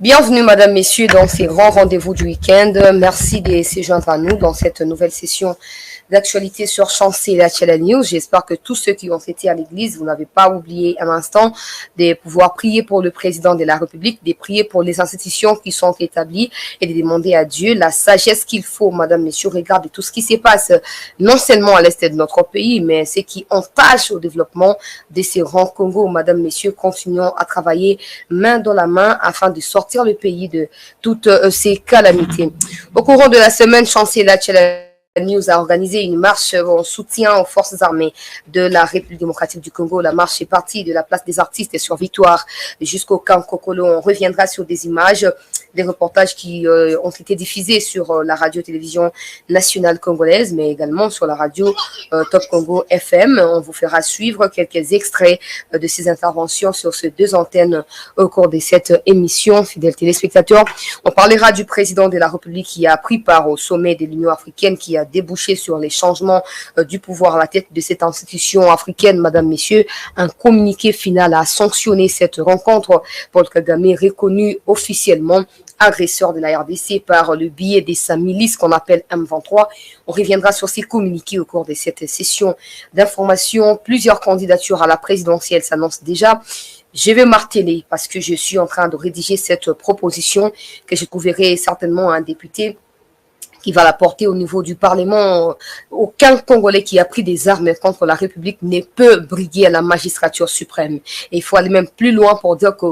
Bienvenue, madame, messieurs, dans ces grands rendez-vous du week-end. Merci de se joindre à nous dans cette nouvelle session d'actualité sur Chancé et la Channel News. J'espère que tous ceux qui ont été à l'église, vous n'avez pas oublié un instant de pouvoir prier pour le président de la République, de prier pour les institutions qui sont établies et de demander à Dieu la sagesse qu'il faut, madame, messieurs. Regardez tout ce qui se passe, non seulement à l'est de notre pays, mais ce qui entache au développement de ces grands Congo. Madame, messieurs, continuons à travailler main dans la main afin de sortir le pays de toutes ces calamités. Au courant de la semaine, Chancé et la Channel News a organisé une marche en soutien aux forces armées de la République démocratique du Congo. La marche est partie de la place des artistes sur Victoire jusqu'au camp Kokolo. On reviendra sur des images, des reportages qui ont été diffusés sur la radio-télévision nationale congolaise, mais également sur la radio Top Congo FM. On vous fera suivre quelques extraits de ces interventions sur ces deux antennes au cours de cette émission. Fidèles téléspectateurs, on parlera du président de la République qui a pris part au sommet de l'Union africaine, qui a débouché sur les changements du pouvoir à la tête de cette institution africaine. Madame, messieurs, un communiqué final a sanctionné cette rencontre. Paul Kagame, reconnu officiellement agresseur de la RDC par le biais de sa milice qu'on appelle M23. On reviendra sur ces communiqués au cours de cette session d'information. Plusieurs candidatures à la présidentielle s'annoncent déjà. Je vais marteler parce que je suis en train de rédiger cette proposition que je trouverai certainement un député qui va la porter au niveau du Parlement. Aucun Congolais qui a pris des armes contre la République ne peut briguer à la magistrature suprême. Et il faut aller même plus loin pour dire que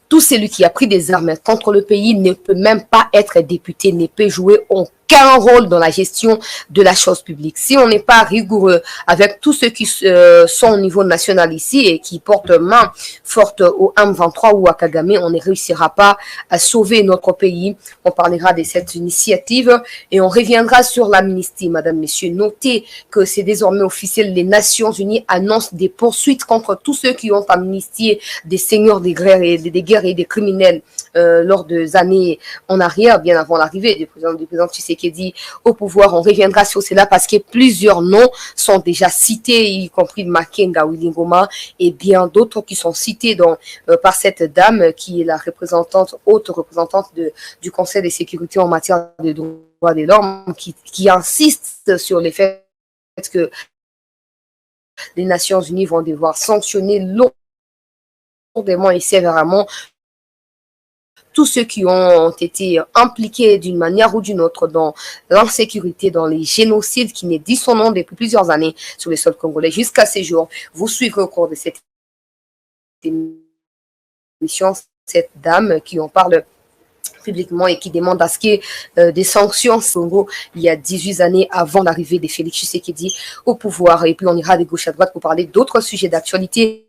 tout celui qui a pris des armes contre le pays ne peut même pas être député, ne peut jouer aucun rôle dans la gestion de la chose publique. Si on n'est pas rigoureux avec tous ceux qui sont au niveau national ici et qui portent main forte au M23 ou à Kagame, on ne réussira pas à sauver notre pays. On parlera de cette initiative et on reviendra sur l'amnistie, madame, messieurs. Notez que c'est désormais officiel, les Nations Unies annoncent des poursuites contre tous ceux qui ont amnistié des seigneurs des guerres et des criminels lors des années en arrière, bien avant l'arrivée du président Tshisekedi au pouvoir. On reviendra sur cela parce que plusieurs noms sont déjà cités, y compris Makenga Willy Ngoma et bien d'autres qui sont cités par cette dame qui est la haute représentante du Conseil de sécurité en matière de droits de l'homme, qui insiste sur le fait que les Nations Unies vont devoir sanctionner lourdement et sévèrement tous ceux qui ont été impliqués d'une manière ou d'une autre dans l'insécurité, dans les génocides qui ne disent son nom depuis plusieurs années sur les sols congolais jusqu'à ces jours. Vous suivrez au cours de cette émission cette dame qui en parle publiquement et qui demande à ce qu'il y ait des sanctions Congo il y a 18 années avant l'arrivée de Félix Tshisekedi au pouvoir. Et puis on ira de gauche à droite pour parler d'autres sujets d'actualité.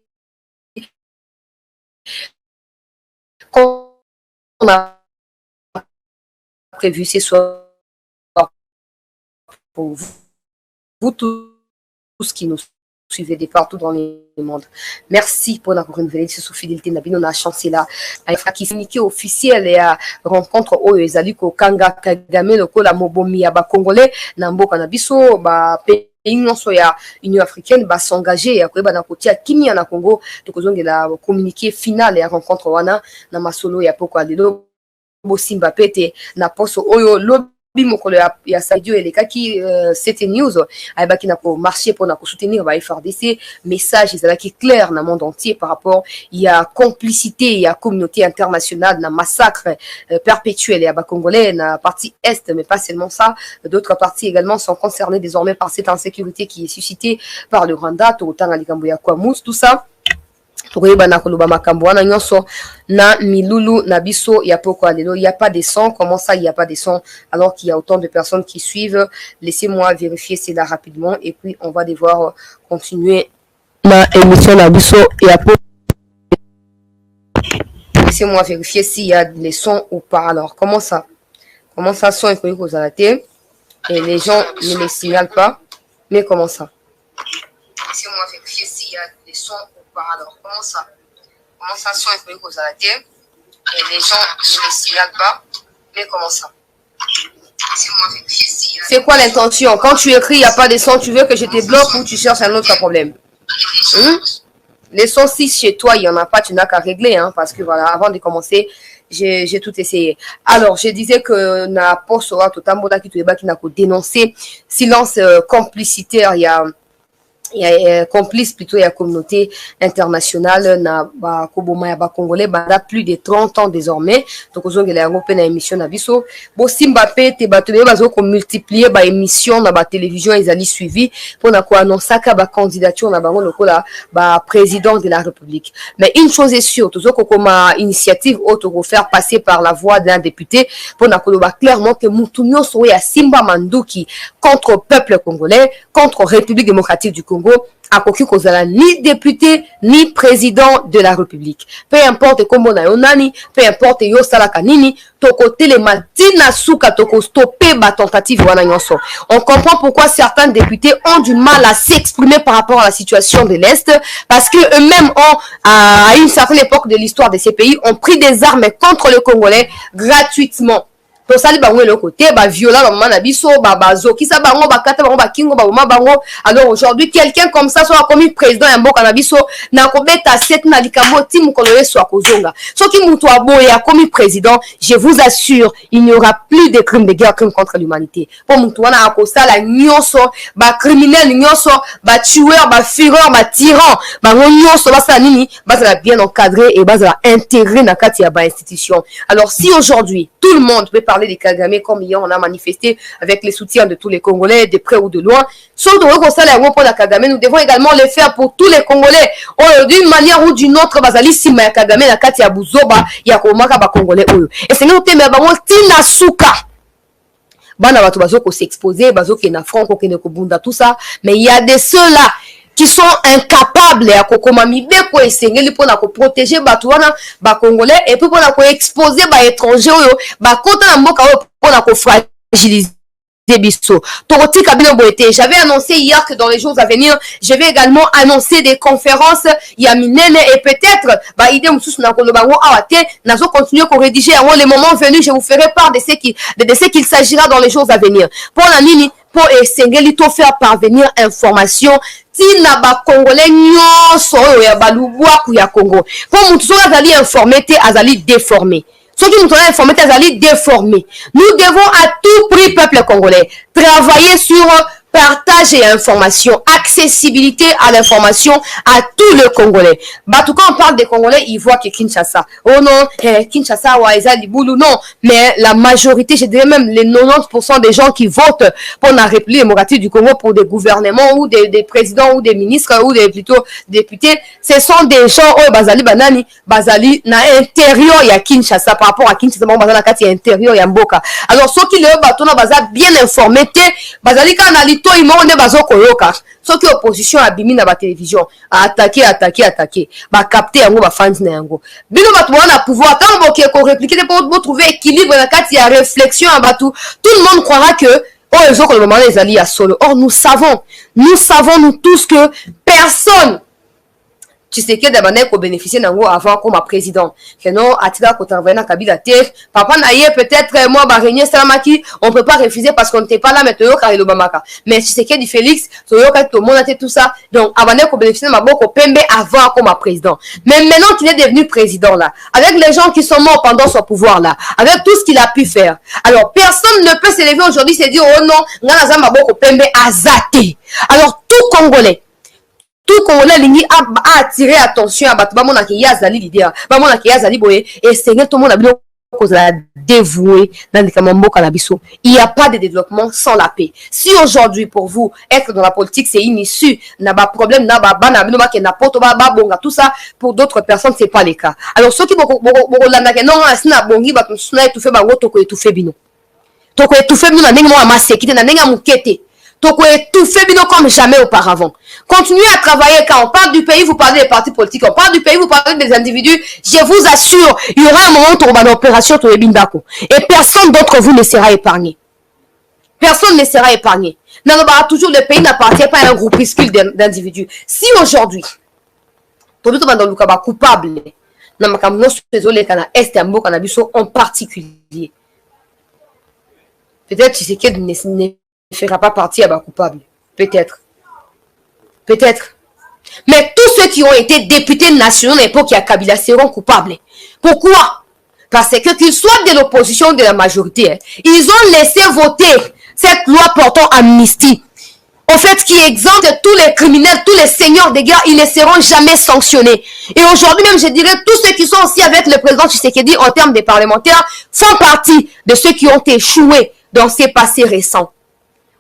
On a prévu ce soir pour vous tous qui nous suivez de partout dans le monde. Merci pour la nouvelle sous fidélité. On a chancé là à faire qui communiqué officiel et à rencontre au Ezaliko Kanga Kagame lokola mobomi ya ba Congolais na mboka na biso ba nyonso ya Union africaine va s'engager ya koyeba na kotia kimia na Congo tokozongela communiqué final ya rencontre wana na masolo ya poko alelo bosimba pete na poso oyo lobi mokolo ya Sadio elekaki cette news ayebaki na ko marcher pour na ko soutenir ba FRDC. Message ezalaki clair na monde entier par rapport il y a complicité, il y a communauté internationale na massacre perpétuel ya ba Congolais na partie est, mais pas seulement ça, d'autres parties également sont concernées désormais par cette insécurité qui est suscitée par le Rwanda, Totanga Likambo ya Kwamous, tout ça. Na milulu na biso ya poko alelo, il n'y a pas de son. Comment ça il n'y a pas de son alors qu'il y a autant de personnes qui suivent? Laissez-moi vérifier cela rapidement et puis on va devoir continuer ma émission na biso ya poko. Laissez-moi vérifier s'il y a des sons ou pas. Alors comment ça son et les gens ne les signalent pas, mais comment ça? Laissez-moi vérifier s'il y a des sons. Alors, comment ça son est connu aux arrêtés et les gens ne les signalent pas, mais comment ça? C'est quoi l'intention? Quand tu écris, il n'y a pas de son, tu veux que je te bloque ou tu cherches un autre problème? Les sons, si chez toi, il n'y en a pas, tu n'as qu'à régler, hein, parce que voilà, avant de commencer, j'ai tout essayé. Alors, je disais que na poste tout le qui n'a dénoncé silence complicitaire, il y a complice plutôt il y a communauté internationale na ba koboma ya ba congolais banda plus de 30 ans désormais donc aux ongela yango pe na émission na biso bo simba pe te bato be bazo ko multiplier ba émission na ba télévision ezali suivi pour na ko annoncer ka ba candidature na bango lokola ba président de la République. Mais une chose est sûre, tout ce comme initiative autre ko faire passer par la voix d'un député pour na ko ba clairement que mutunyo so ya Simba Manduki contre le peuple congolais, contre la République démocratique du Congo, à koki kozala ni député ni président de la République. Peu importe comment na yonani, peu importe yo salaka nini, toko telema tina suka toko stopper ba tentative wana nyonso. On comprend pourquoi certains députés ont du mal à s'exprimer par rapport à la situation de l'Est, parce que eux-mêmes ont, à une certaine époque de l'histoire de ces pays, ont pris des armes contre le Congolais gratuitement. To sali bango le côté ba viola ba mama na biso ba bazo ki sa bango ba kata bango ba kingo ba mama bango. Alors aujourd'hui quelqu'un comme ça soit comme président ya mboka na biso na ko beta set na likambo ti mukolo yeso akozonga soki mutu aboya comme président, je vous assure il n'y aura plus de crimes de guerre, crimes contre l'humanité. Pour mutu wana akosala nyonso ba criminel nyonso ba tueur ba fureur ba tyran ba nyonso ba sa nini ba za bien encadré et ba za intégré na kati ya ba institution. Alors si aujourd'hui tout le monde peut parler de Kagame comme hier on a manifesté avec les soutiens de tous les Congolais, de près ou de loin. Sauf pour la Kagame, nous devons également le faire pour tous les Congolais. D'une manière ou d'une autre, Bazali Sima Kagame, na kati ya Buzoba, ya Komaka ba Congolais. Et c'est nous thème bango tina suka. Bana bato bazo ko s'exposer, bazo ke na franco ke ne ko bunda tout ça, mais il y a des ceux-là qui sont incapables à kokomami beko esengeli pour na ko protéger bato wana ba Congolais et puis pour na ko exposer ba étrangers ba kota na mboka pour na ko fragiliser biso. Toroti Kabino Boete. J'avais annoncé hier que dans les jours à venir, je vais également annoncer des conférences Yaminene et peut-être bah idée moussous na kolobango awate nazo continuer qu'on rédiger avant les moments venus, je vous ferai part de ce qu'il s'agira dans les jours à venir. Pour la nini pour esengeli to faire parvenir information tina ba congolais nyonso ya balubwa ku ya Congo. Pour mutu azali informé te azali déformé. Ceux qui nous ont informés, ils déformés. Nous devons à tout prix, peuple congolais, travailler sur partage et information, accessibilité à l'information à tous les Congolais. Bah, tout quand on parle des Congolais, ils voient que Kinshasa. Oh non, Kinshasa, Waïza, Liboulou, non. Mais la majorité, je dirais même les 90% des gens qui votent pour la République démocratique du Congo pour des gouvernements ou des présidents ou des ministres ou des plutôt députés, ce sont des gens, oh, Bazali, Banani, Bazali, na intérieur, il y a Kinshasa, par rapport à Kinshasa, Bazali, il y a intérieur, il y a Mboka. Alors, ceux qui le battent, Bazali, bien informés, Bazali, quand on a to imonde bazo koyoka soki opposition abimi na ba télévision attaquer ba capter yango ba fans na yango bino batu wana pouvoir tant boké ko répliquer pour trouver équilibre na kati ya réflexion à batu tout le monde croira que oh ils ont le moment les alliés à solo. Or nous savons nous tous que personne tu sais que d'abord qu'on bénéficier d'un avant comme président que non atira ko travailler Kabila terre papa naïe peut-être moi Barigné Salamaki on peut pas refuser parce qu'on n'était pas là mais Toyo Karilo Bamaka mais tu sais que du Félix Toyo tout le monde a tout ça donc abandonné qu'on bénéficier ma boko Pembe avant comme président mais maintenant qu'il est devenu président là avec les gens qui sont morts pendant son pouvoir là avec tout ce qu'il a pu faire alors personne ne peut s'élever aujourd'hui se dire oh non ngana za maboko Pembe azate alors tout Congolais tout Congolais lingi a attiré attention à battement na ki yazali leader ba mona ki yazali boye et seigneur tout le monde a bien cause la dévoué dans les kamambo kanabiso. Il n'y a pas de développement sans la paix. Si aujourd'hui pour vous être dans la politique c'est une issue, n'a pas problème, n'a pas bonga tout ça pour d'autres personnes c'est pas le cas. Alors ceux qui beaucoup non asina bongi ba suna étouffé ba woto ko étouffé bino. Toko étouffé bino na ndenge mo amasekite na ndenge mukete. Toko étouffé bino comme jamais auparavant. Continuez à travailler quand on parle du pays, vous parlez des partis politiques, on parle du pays, vous parlez des individus. Je vous assure, il y aura un moment où on va dans l'opération Toebindako. Et personne d'entre vous ne sera épargné. Personne ne sera épargné. Non, toujours le pays n'appartient pas à un groupuscule d'individus. Si aujourd'hui, tout le monde est coupable, en particulier, peut-être tu sais qu'elle ne fera pas partie à coupable. Peut-être. Mais tous ceux qui ont été députés nationaux à l'époque, il y a Kabila seront coupables. Pourquoi? Parce que qu'ils soient de l'opposition ou de la majorité, hein, ils ont laissé voter cette loi portant amnistie. Au fait, qui exempte tous les criminels, tous les seigneurs de guerre, ils ne seront jamais sanctionnés. Et aujourd'hui même, je dirais, tous ceux qui sont aussi avec le président Tshisekedi en termes de parlementaires font partie de ceux qui ont échoué dans ces passés récents.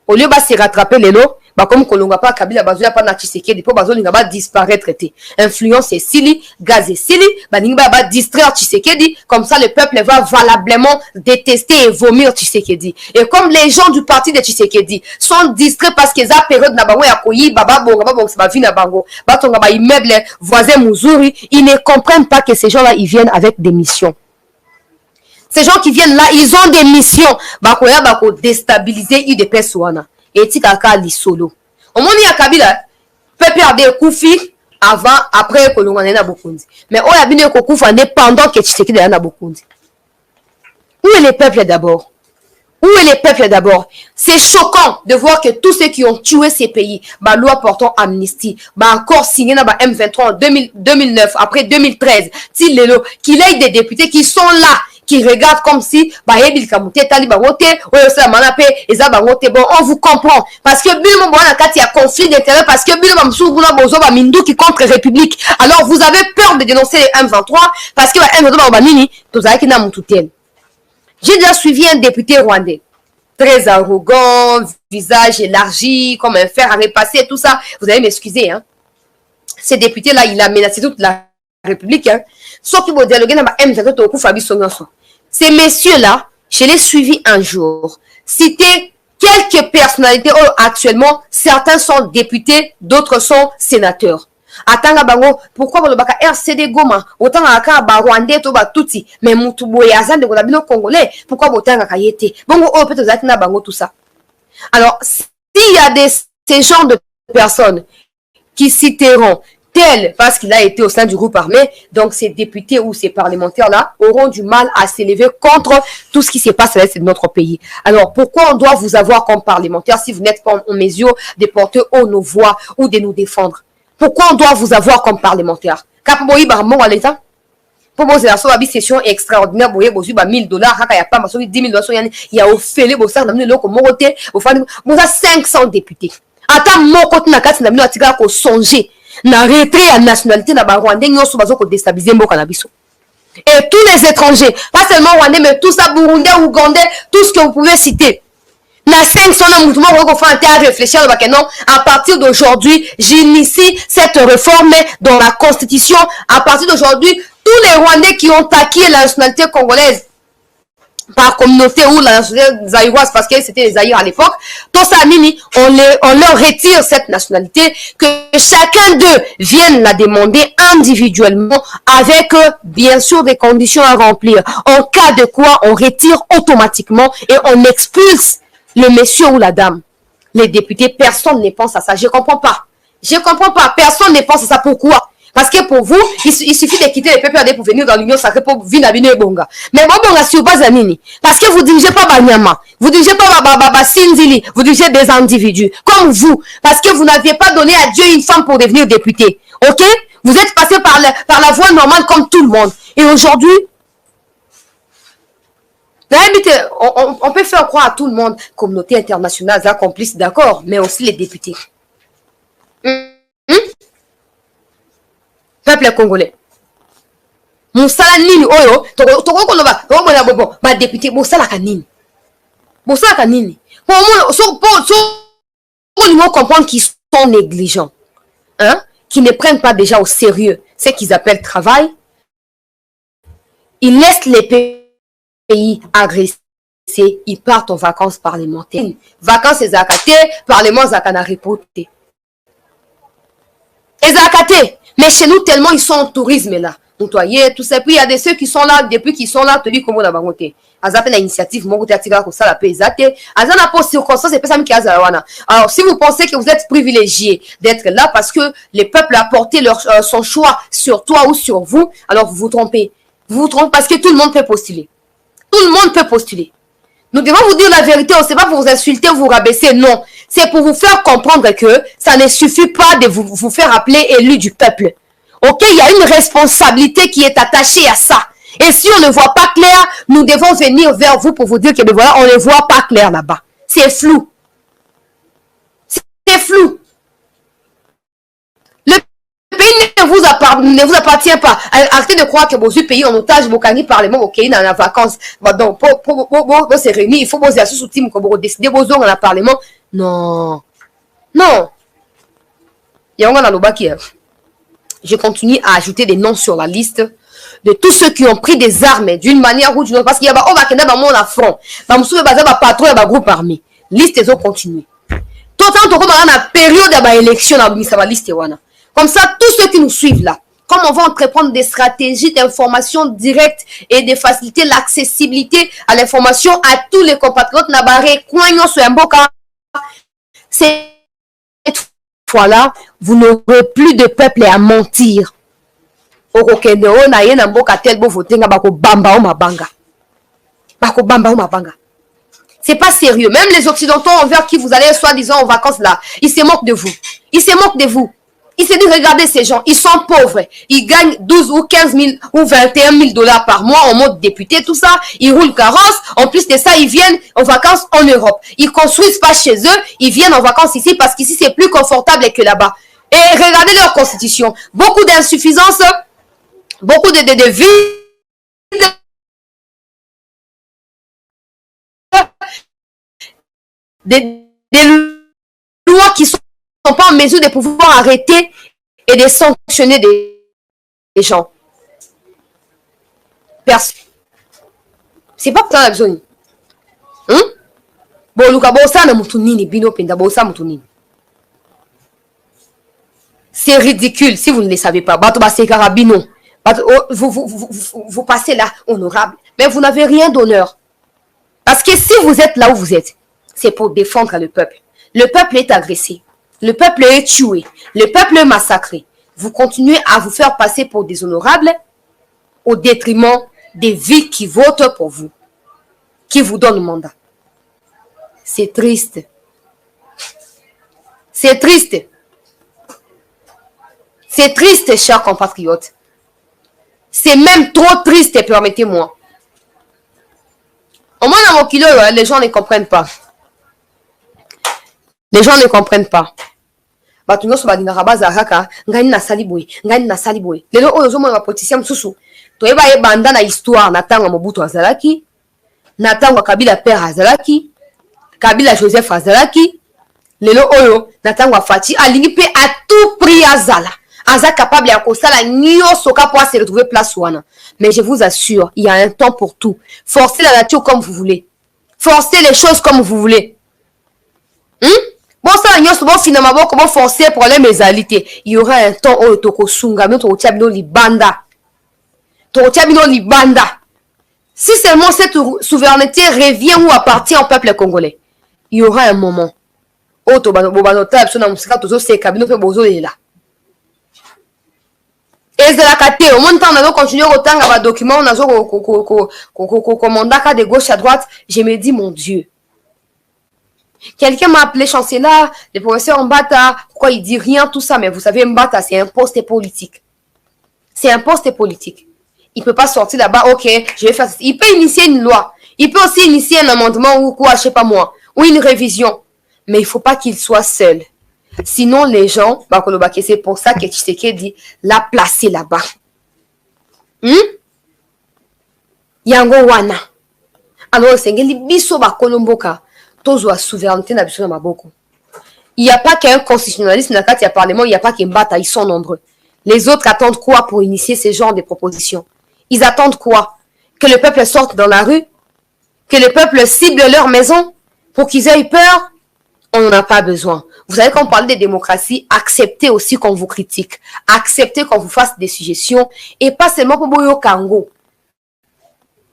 Au lieu de se rattraper les lots, comme Kolonga pas Kabila Bazoya pas na Tshisekedi pour Bazolinga ba disparaître. Influence et sili, gaz et sili, Baninga ba distraire Tshisekedi, comme ça le peuple va valablement détester et vomir Tshisekedi. Et comme les gens du parti de Tshisekedi sont distraits parce qu'ils ont période na bango ya koyi baba bonga ça va venir na bango, batonga ba immeuble voisin Muzuri, ils ne comprennent pas que ces gens-là ils viennent avec des missions. Ces gens qui viennent là, ils ont des missions. Bakoya bako déstabiliser UDPS wana. Et tikaka li solo. Au moment ya Kabila, peuple a des koufi avant, après que l'on a Bokundi. Mais on a bien que koufa pendant que Tshisekedi a Bokundi. Où est le peuple d'abord? Où est le peuple d'abord? C'est choquant de voir que tous ceux qui ont tué ces pays, bah loi portant amnistie, bah encore signé dans M23 en 2009, après 2013, qu'il ait des députés qui sont là, qui regardent comme si bon, on vous comprend parce que il y a conflit d'intérêt parce que qui contre République. Alors vous avez peur de dénoncer les M23 parce que M23 j'ai déjà suivi un député rwandais très arrogant, visage élargi comme un fer à repasser, tout ça. Vous allez m'excuser, hein. Ce député là il a menacé toute la République, hein. Sauf qu'il dialoguer dans M23 ces messieurs-là, je les suivis un jour. C'était quelques personnalités. Oh, actuellement, certains sont députés, d'autres sont sénateurs. Atanga bango, pourquoi vous baka RCD Goma, autant aka ba Rwandais to ba Tutsi, mais mutu boyazan de Golabino congolais, pourquoi vous tanga kayete? Bongo oh peut-être zatina bango tout ça. Alors, s'il y a ces genres de personnes qui citeront tel, parce qu'il a été au sein du groupe armé, donc ces députés ou ces parlementaires-là auront du mal à s'élever contre tout ce qui se passe à l'est de notre pays. Alors, pourquoi on doit vous avoir comme parlementaire si vous n'êtes pas en mesure de porter haut nos voix ou de nous défendre? Pourquoi on doit vous avoir comme parlementaire? Kapoboyi barmon à l'État? Pour vous, c'est la session extraordinaire, vous avez $1000, il n'y a pas $10 000, il y a au fêlé, vous avez au 500 députés. Attends, mon côté, n'a pas songer. Na retrait à nationalité na Rwandais nyoso bazo ko déstabiliser mboka na biso. Et tous les étrangers, pas seulement Rwandais mais tout ça Burundais, Ougandais, tout ce que vous pouvez citer. Na 500 na mouvement qu'on fait à réfléchir le non, à partir d'aujourd'hui, j'initie cette réforme dans la constitution. À partir d'aujourd'hui, tous les Rwandais qui ont acquis la nationalité congolaise par communauté ou la nationalité zaïroise parce que c'était les Zaïres à l'époque, tout ça, on leur retire cette nationalité, que chacun d'eux vienne la demander individuellement avec bien sûr des conditions à remplir. En cas de quoi, on retire automatiquement et on expulse le monsieur ou la dame. Les députés, personne ne pense à ça. Je comprends pas. Je comprends pas. Personne ne pense à ça. Pourquoi? Parce que pour vous, il suffit de quitter les PPRD pour venir dans l'Union sacrée pour venir à Bonga. Mais Bonga sur base à Nini. Parce que vous ne dirigez pas Banyama. Vous ne dirigez pas Sindili. Vous dirigez des individus. Comme vous. Parce que vous n'aviez pas donné à Dieu une femme pour devenir député. Ok? Vous êtes passé par la voie normale comme tout le monde. Et aujourd'hui, on peut faire croire à tout le monde, communauté internationale, complice, d'accord, mais aussi les députés. Peuple congolais. Moussala nini oyo, toko koloba, ba député, moussala kanini. Moussala kanini. Pour nous comprendre qu'ils sont négligents, hein, qui ne prennent pas déjà au sérieux ce qu'ils appellent travail, ils laissent les pays agressés, ils partent en vacances parlementaires. Vacances et zakaté, parlement zakana reporté. Et zakaté. Mais chez nous, tellement ils sont en tourisme là. Nettoyer, tout ça. Puis il y a des ceux qui sont là, depuis qu'ils sont là, tu dis comment on a bangoté. Azapé la initiative, mon côté attirer comme ça la paix. Azana pour circonstance, c'est pas ça qui a zawana. Alors si vous pensez que vous êtes privilégié d'être là parce que le peuple a porté son choix sur toi ou sur vous, alors vous vous trompez. Vous vous trompez parce que tout le monde peut postuler. Tout le monde peut postuler. Nous devons vous dire la vérité, on ne sait pas pour vous insulter ou vous rabaisser, non. C'est pour vous faire comprendre que ça ne suffit pas de vous faire appeler élu du peuple. Ok, il y a une responsabilité qui est attachée à ça. Et si on ne voit pas clair, nous devons venir vers vous pour vous dire que voilà, on ne voit pas clair là-bas. C'est flou. C'est flou. Le pays ne vous appartient pas. Arrêtez de croire que vos pays en otage, vos cani parlement, vos pays dans la vacances. Donc, pour se réunir, il faut vos assos sous team, pour décider vos zones dans le parlement. Non. Non. Il y a un lobaki. Je continue à ajouter des noms sur la liste de tous ceux qui ont pris des armes d'une manière ou d'une autre. Parce qu'il y a des gens qui ont un front. Des patron et des groupes armés. Liste, ils ont continué. Tout le temps, on a la période d'élection dans la liste. Comme ça, tous ceux qui nous suivent là, comme on va entreprendre des stratégies d'information directe et de faciliter l'accessibilité à l'information à tous les compatriotes nabaré, cette fois-là, vous n'aurez plus de peuple à mentir. C'est pas sérieux. Même les Occidentaux envers qui vous allez soi-disant en vacances là, ils se moquent de vous. Ils se moquent de vous. Ils se disent, regardez ces gens, ils sont pauvres. Ils gagnent 12 ou 15 000 ou 21 000 dollars par mois en mode député, tout ça. Ils roulent carrosse. En plus de ça, ils viennent en vacances en Europe. Ils construisent pas chez eux. Ils viennent en vacances ici parce qu'ici, c'est plus confortable que là-bas. Et regardez leur constitution. Beaucoup d'insuffisances, beaucoup de vides. Des lois qui sont pas en mesure de pouvoir arrêter et de sanctionner des gens. C'est pas pour ça la besoin. C'est ridicule si vous ne le savez pas. Vous passez là honorable, mais vous n'avez rien d'honneur. Parce que si vous êtes là où vous êtes, c'est pour défendre le peuple. Le peuple est agressé. Le peuple est tué. Le peuple est massacré. Vous continuez à vous faire passer pour des honorables au détriment des vies qui votent pour vous, qui vous donnent le mandat. C'est triste. C'est triste. C'est triste, chers compatriotes. C'est même trop triste, permettez-moi. Au moins, dans mon kilo, les gens ne comprennent pas. Les gens ne comprennent pas. Batu nyonso balingaka bazala kaka ngai nasali boye ngai nasali boye lelo oyo ozomona bapoliticien mosusu toyeba ye banda na histoire na ntango Mobutu azalaki na ntango Kabila père azalaki Kabila Joseph azalaki lelo oyo na ntango Fati alingi pe à tout prix aza capable ya kosala nyonso ka pour se retrouver place wana. Mais je vous assure, il y a un temps pour tout. Forcez la nature comme vous voulez, forcez les choses comme vous voulez. Bon, ça, bon, finalement, comment forcer pour les mésalités. Il y aura un temps où toko sunga, mais toko tiabino libanda. Toko tiabino libanda. Si seulement cette souveraineté revient ou appartient au peuple congolais, il y aura un moment où toko banotab sona musika tozo se kabino pe bozo là. Et c'est la caté. Au moment où on a continué autant à document, on a commandaka de gauche à droite. Je me dis, mon Dieu. Quelqu'un m'a appelé chancelier, le professeur Mbata, pourquoi il dit rien, tout ça, mais vous savez, Mbata, c'est un poste politique. C'est un poste politique. Il ne peut pas sortir là-bas, ok, je vais faire ça. Il peut initier une loi. Il peut aussi initier un amendement ou quoi, je sais pas moi, ou une révision. Mais il ne faut pas qu'il soit seul. Sinon, les gens, c'est pour ça que Tshisekedi l'a placé là-bas. Yango wana. Alors, c'est ngeli biso ba kolomboka. Souveraineté na biso na maboko. Il n'y a pas qu'un constitutionnaliste dans le parlement, il n'y a pas qu'un Mbata, ils sont nombreux. Les autres attendent quoi pour initier ce genre de propositions? Ils attendent quoi? Que le peuple sorte dans la rue? Que le peuple cible leur maison? Pour qu'ils aient peur? On n'en a pas besoin. Vous savez, quand on parle de démocratie, acceptez aussi qu'on vous critique. Acceptez qu'on vous fasse des suggestions. Et pas seulement pour Boyo Kango.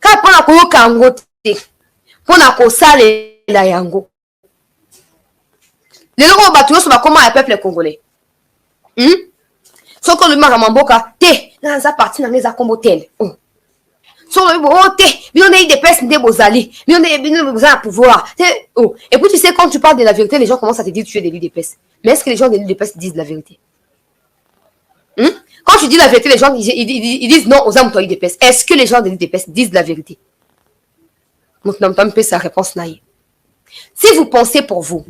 Quand on a Boyo Kango, pour na kosale la yango. Les gens battus sont comment le peuple congolais. Sauf que le maramamboka, te, dans sa partie dans les accombotels. Sur le te, mais on a eu des personnes de Bozali, mais on a besoin de pouvoir. Et puis tu sais, quand tu parles de la vérité, les gens commencent à te dire que tu es des lits d'épaisse. Mais est-ce que les gens des lits d'épaisse disent la vérité? Quand tu dis la vérité, les gens ils disent non aux âmes de l'IDPS. Est-ce que les gens de l'IDPS disent la vérité? Nous n'avons pas sa réponse naïve. Si vous pensez pour vous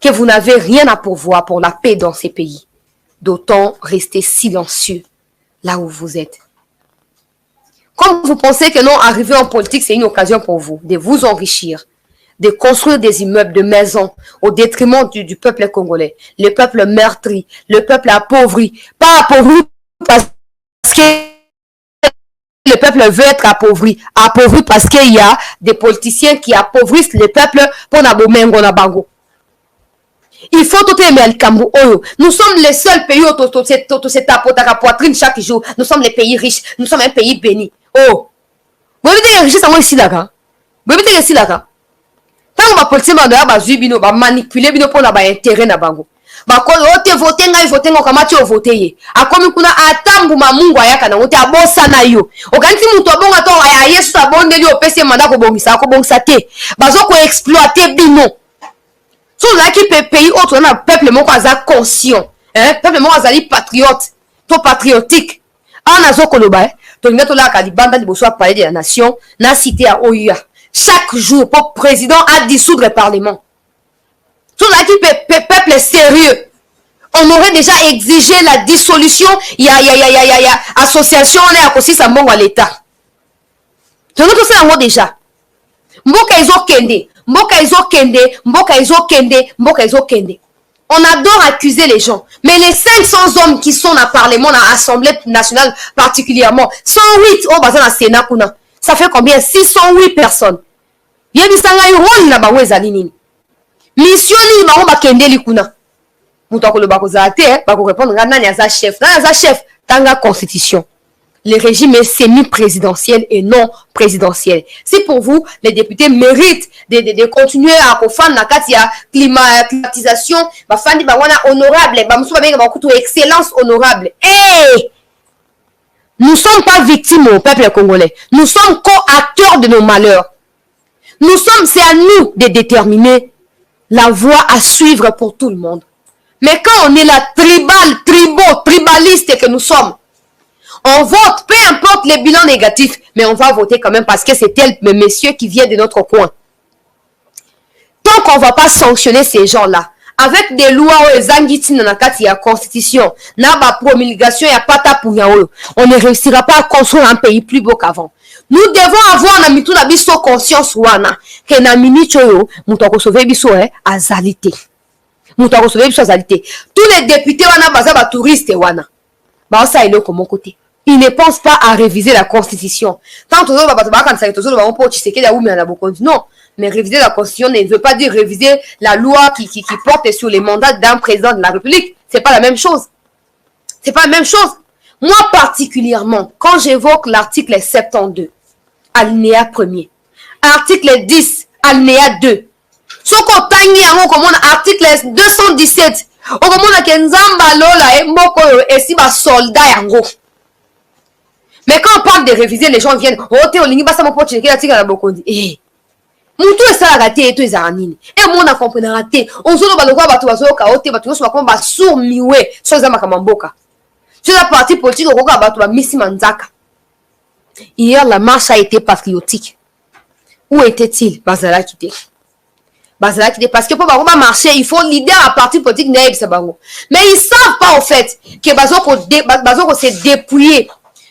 que vous n'avez rien à pourvoir pour la paix dans ces pays, d'autant rester silencieux là où vous êtes. Comme vous pensez que non, arriver en politique, c'est une occasion pour vous de vous enrichir, de construire des immeubles, de maisons au détriment du peuple congolais, le peuple meurtri, le peuple appauvri, pas appauvri parce que le peuple veut être appauvri, appauvri parce qu'il y a des politiciens qui appauvrissent le peuple pour nabomengo na bango. Il faut tout aimer le Cameroun. Nous sommes les seuls pays où se tapote à la poitrine chaque jour. Nous sommes les pays riches. Nous sommes un pays béni. Oh, vous avez des richesses à moi ici là-bas. Vous avez des ici là-bas. Tant que ma politique m'a manipulé pour la intérêt na bango. Bakolo ote voter ngai voter ngo kama tio voter ye. Akomi kuna atambu mamungu ayaka na ote abosa na yo. Okanti muto bonga to aya Yesu abondeli opese manda ko bongisa te. Bazo ko exploiter bino. So là qui pays autre on a peuple mon aza conscient. Peuple mon azali patriote, to patriotique. En azo koloba to ngato la kalibanda liboso a parler de la nation, na cité à Oya. Chaque jour pour président à dissoudre le parlement. Tout là qui peuple sérieux, on aurait déjà exigé la dissolution. Il y a association, on est aussi ça à l'État. Je veux tout ça en déjà. Mboka izo kende, mboka izo kende, mboka izo kende, mboka izo kende. On adore accuser les gens. Mais les 500 hommes qui sont dans le Parlement, dans l'Assemblée nationale particulièrement, 108 au bazar na Sénat kuna. Ça fait combien? 608 personnes. Yebisanga rôle na bawe zalini. Mission ni bango bakendeli kuna. Mutu akoloba kozala te, bako répondre nani aza chef. Nani aza chef tanga constitution. Le régime est semi-présidentiel et non présidentiel. Si pour vous, les députés méritent de continuer à faire la climatisation, bafandi bawana honorable, bamusuba benga bakutu excellence honorable. Hey! Nous ne sommes pas victimes au peuple congolais. Nous sommes co-acteurs de nos malheurs. C'est à nous de déterminer la voie à suivre pour tout le monde. Mais quand on est là, tribaliste que nous sommes, on vote, peu importe les bilans négatifs, mais on va voter quand même parce que c'est tel monsieur qui vient de notre coin. Tant qu'on ne va pas sanctionner ces gens-là, avec des lois il y a constitution, la promulgation, il n'y a pas ta pour on ne réussira pas à construire un pays plus beau qu'avant. Nous devons avoir na conscience wana que na minute yo mutako sauver biso azalité. Mutako sauver biso azalité. Tous les députés wana baza ba touristes wana. Ba ça est comme mon côté. Ils ne pensent pas à réviser la constitution. Tant que non, mais réviser la constitution ne veut pas dire réviser la loi qui porte sur les mandats d'un président de la République. C'est pas la même chose. C'est pas la même chose. Moi particulièrement, quand j'évoque l'article 72, alinéa 1er, article 10, alinéa 2, ce qu'on tangi comme article 217, on a kenzamba lola moko esi ba soldat yango. Mais quand on parle de réviser, les gens viennent, oh, t'es au ligne, basta mon pote, la tika la bokondi. Eh, mutu esa la gâté et tout ezanini. Et mon a compris na raté. On se ba lokwa batu bazo ka ote batu so ba ba sur miwe, so za makamamboka. Sur la partie politique au batu ba misi manzaka. Hier la marche a été patriotique. Où était-il? Bazala quitté. Bazala quitté parce que pour ba marcher, il faut leader à parti politique naïb sabango. Mais ils savent pas au fait que bazoko se dépouiller.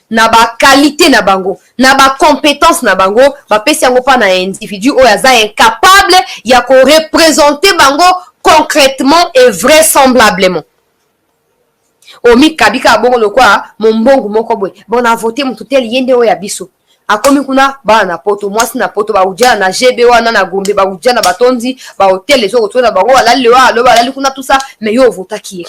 Na ba qualité na bango, na ba compétence na bango, ba pesi yango pa na individu o yaza incapable ya ko représenter bango concrètement et vraisemblablement. Omi kabika bongo lokwa mombongo moko boy. Bon a voté mutu tel yende o ya biso. Akomi kuna ba na poto mwasi na poto ba uja na GB wana na gombe ba uja na batonzi ba hotel les autres na bango ala lewa aloba ala kuna tout ça mais yo vota ki.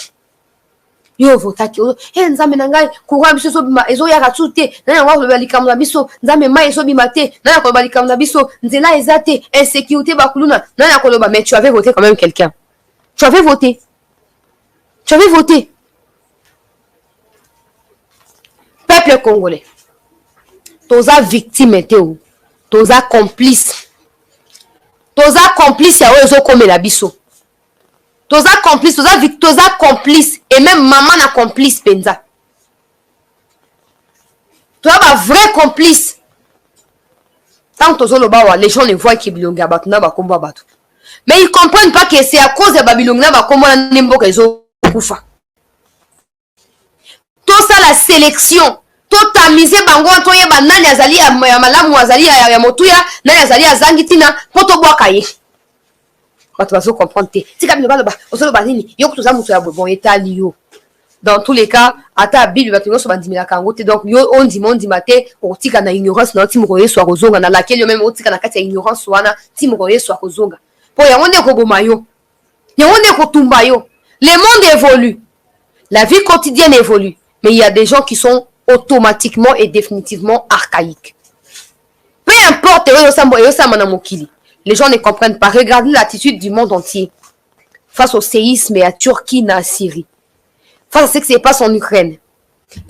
Yo votaki nzambe na ngai courant biso so bima ezo ya ratute na ngwa lo likamla biso nzambe mai so bima te na ko ba likamla biso nzela ezate insécurité bakuluna na ko lo ba mais tu avais voté quand même quelqu'un. Tu avais voté. Peuple congolais. Toza victime teo. Toza complice ya ozo komela biso. Toza complice et même maman na complice penza. Tu as un vrai complice. Tant que les gens ne voient que Bilonga Batuna va combat Batu. Mais ils ne comprennent pas que c'est à cause de Babilonga va combat Nembo qu'ils ont Koufa. Tout ça, la sélection. Tout tamisé bango toye banani azali ya malamu azali ya motuya nani azali ya zangitina poto bwa kaye. Batu bazo comprendre te. Tika biloba loba osolo banini yo kutuza mutu ya bon etali yo. Dans tous les cas, ata bible batu yo so bandimila kango te donc yo ondi mate otika na ignorance na timu ko yeso akozonga na laquelle yo même otika na kati ya ignorance wana timu ko yeso akozonga. Po ya wonde ko boma yo. Ya wonde ko tumba yo. Le monde évolue. La vie quotidienne évolue, mais il y a des gens qui sont automatiquement et définitivement archaïques. Peu importe, les gens ne comprennent pas. Regardez l'attitude du monde entier face au séisme et à Turquie et à Syrie. Face à ce qui se passe en Ukraine.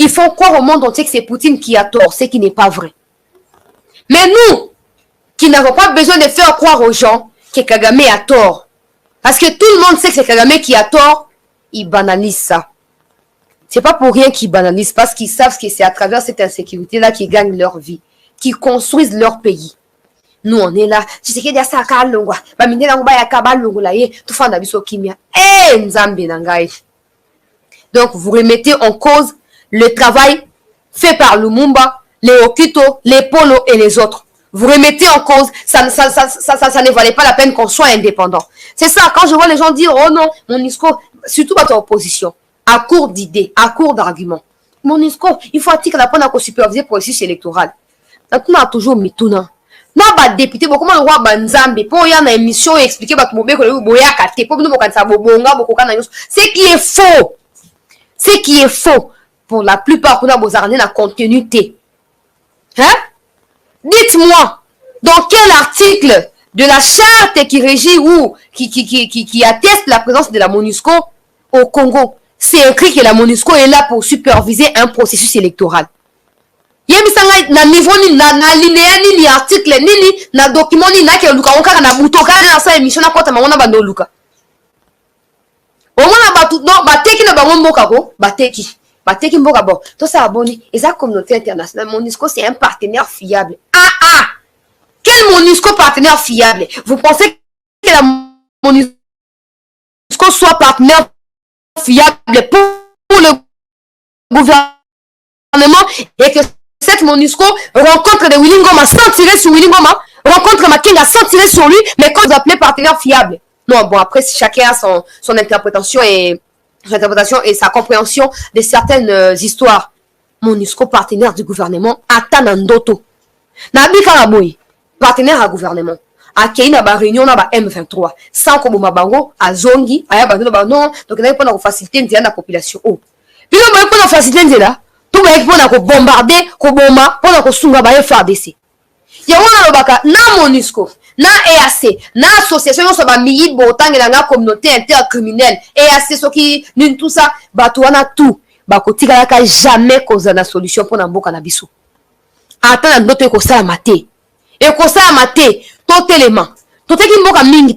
Ils font croire au monde entier que c'est Poutine qui a tort, ce qui n'est pas vrai. Mais nous, qui n'avons pas besoin de faire croire aux gens que Kagame a tort, parce que tout le monde sait que c'est Kagame qui a tort, ils banalisent ça. C'est pas pour rien qu'ils banalisent, parce qu'ils savent que c'est à travers cette insécurité-là qu'ils gagnent leur vie, qu'ils construisent leur pays. Nous, on est là. Tu sais qu'il y a ça à Kalongwa. Donc, vous remettez en cause le travail fait par Lumumba, les Okito, les Polo et les autres. Vous remettez en cause, ça ne valait pas la peine qu'on soit indépendant. C'est ça, quand je vois les gens dire, oh non, MONUSCO, surtout votre opposition, à court d'idées, à court d'arguments. MONUSCO, il faut attirer la peine à superviser le processus électoral. Donc, on a toujours mis tout non. Non, bah, député, comment le roi Banzambe, pour y avoir une émission et expliquer, bah, pour nous, c'est qui est faux. C'est qui est faux. Pour la plupart, on a besoin de la continuité. Hein? Dites-moi, dans quel article de la charte qui régit ou qui atteste la présence de la MONUSCO au Congo, c'est écrit que la MONUSCO est là pour superviser un processus électoral. Yebisanga na niveau ni na linéa ni article ni na document ni na ke luka onka na butoka na sa émission na kota mangona bando luka. Omona batu no bateki na bango mboka ko bateki mboka bon. To ça aboni et ça communauté internationale MONUSCO c'est un partenaire fiable. Quel MONUSCO partenaire fiable? Vous pensez que la MONUSCO soit partenaire fiable pour le gouvernement et que cette MONUSCO rencontre de Willy Ngoma sans tirer sur Willy Ngoma, rencontre Makenga sans tirer sur lui, mais quand vous appelez partenaire fiable. Non, bon, après, chacun a son interprétation et sa compréhension de certaines histoires. MONUSCO, partenaire du gouvernement, Atanandoto. Nabi Karaboui, partenaire à gouvernement. A Keina ba réunion na ba M23. Sans comme Mabango, à Zongi, à Yabano, non, donc on a pas facilité la population. Oh. Puis on a pas facilité là. Tout le monde a bombardé, bomba, pour la sunga ba FARDC. Yawana lobaka na MONUSCO, na EAC, na association yo so ba miyi botangi na communauté intercriminelle. EAC so ki nin tout ça, batuana tout. Ba kotika ka jamais cause na solution pour na mboka na biso. Ata na ndoto ko sala maté. Et ko sala maté, totalement. Toteki mboka mingi